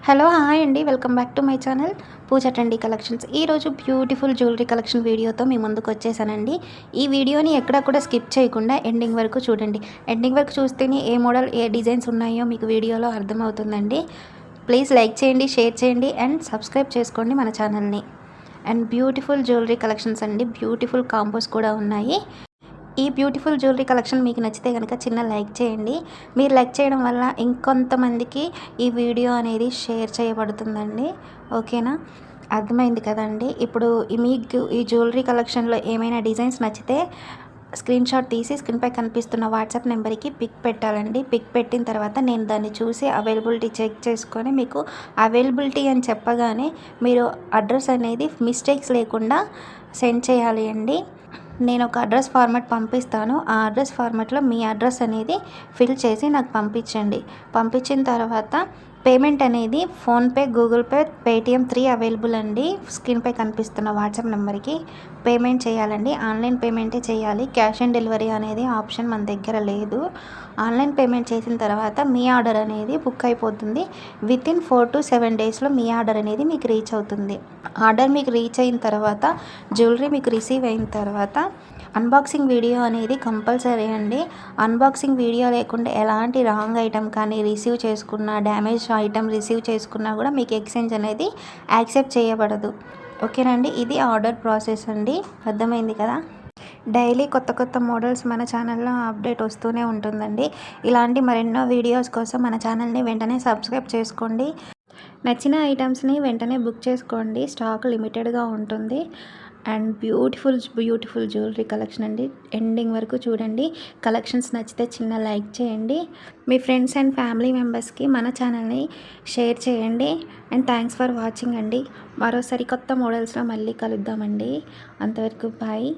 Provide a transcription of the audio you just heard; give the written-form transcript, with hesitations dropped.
Hello hi అండి, welcome back to my channel Pooja trendy collections. ఈరోజు beautiful jewellery collection వీడియోతో మీ ముందుకు వచ్చేసానండి. ఈ వీడియోని ఎక్కడా కూడా స్కిప్ చేయకుండా ఎండింగ్ వరకు చూడండి. ఎండింగ్ వరకు చూస్తేనే ఏ మోడల్ ఏ డిజైన్స్ ఉన్నాయో మీకు వీడియోలో అర్థమవుతుందండి. ప్లీజ్ లైక్ చేయండి, షేర్ చేయండి అండ్ సబ్స్క్రైబ్ చేసుకోండి మన ఛానల్ని. అండ్ బ్యూటిఫుల్ జ్యువెలరీ కలెక్షన్స్ అండి, బ్యూటిఫుల్ కాంబోస్ కూడా ఉన్నాయి. ఈ బ్యూటిఫుల్ జ్యువెలరీ కలెక్షన్ మీకు నచ్చితే కనుక చిన్న లైక్ చేయండి. మీరు లైక్ చేయడం వల్ల ఇంకొంతమందికి ఈ వీడియో అనేది షేర్ చేయబడుతుందండి. ఓకేనా, అర్థమైంది కదండి. ఇప్పుడు మీకు ఈ జ్యువెలరీ కలెక్షన్లో ఏమైనా డిజైన్స్ నచ్చితే స్క్రీన్ షాట్ తీసి స్క్రీన్పై కనిపిస్తున్న వాట్సాప్ నెంబర్కి పిక్ పెట్టాలండి. పిక్ పెట్టిన తర్వాత నేను దాన్ని చూసి అవైలబిలిటీ చెక్ చేసుకొని మీకు అవైలబిలిటీ అని చెప్పగానే మీరు అడ్రస్ అనేది మిస్టేక్స్ లేకుండా సెండ్ చేయాలి అండి. నేను ఒక అడ్రస్ ఫార్మాట్ పంపిస్తాను. ఆ అడ్రస్ ఫార్మాట్లో మీ అడ్రస్ అనేది ఫిల్ చేసి నాకు పంపించండి. పంపించిన తర్వాత పేమెంట్ అనేది PhonePe, Google pay, Paytm 3 available అండి. స్క్రీన్పై కనిపిస్తున్న వాట్సాప్ నెంబర్కి పేమెంట్ చేయాలండి. ఆన్లైన్ పేమెంటే చేయాలి. క్యాష్ ఆన్ డెలివరీ అనేది ఆప్షన్ మన దగ్గర లేదు. ఆన్లైన్ పేమెంట్ చేసిన తర్వాత మీ ఆర్డర్ అనేది బుక్ అయిపోతుంది. వితిన్ 4 to 7 డేస్లో మీ ఆర్డర్ అనేది మీకు రీచ్ అవుతుంది. ఆర్డర్ మీకు రీచ్ అయిన తర్వాత జ్యువెలరీ మీకు రిసీవ్ అయిన తర్వాత అన్బాక్సింగ్ వీడియో అనేది కంపల్సరీ అండి. అన్బాక్సింగ్ వీడియో లేకుండా ఎలాంటి రాంగ్ ఐటెం కానీ రిసీవ్ చేసుకున్న, డ్యామేజ్ ఐటెం రిసీవ్ చేసుకున్నా కూడా మీకు ఎక్స్చేంజ్ అనేది యాక్సెప్ట్ చేయబడదు. ఓకేనండి, ఇది ఆర్డర్ ప్రాసెస్ అండి. అర్థమైంది కదా. డైలీ కొత్త కొత్త మోడల్స్ మన ఛానల్లో అప్డేట్ వస్తూనే ఉంటుందండి. ఇలాంటి మరెన్నో వీడియోస్ కోసం మన ఛానల్ని వెంటనే సబ్స్క్రైబ్ చేసుకోండి. నచ్చిన ఐటమ్స్ని వెంటనే బుక్ చేసుకోండి. స్టాక్ లిమిటెడ్గా ఉంటుంది. అండ్ బ్యూటిఫుల్ జ్యువెలరీ కలెక్షన్ అండి. ఎండింగ్ వరకు చూడండి. కలెక్షన్స్ నచ్చితే చిన్న లైక్ చేయండి. మీ ఫ్రెండ్స్ అండ్ ఫ్యామిలీ మెంబర్స్కి మన ఛానల్ని షేర్ చేయండి. అండ్ థ్యాంక్స్ ఫర్ వాచింగ్ అండి. మరోసారి కొత్త మోడల్స్లో మళ్ళీ కలుద్దామండి. అంతవరకు బాయ్.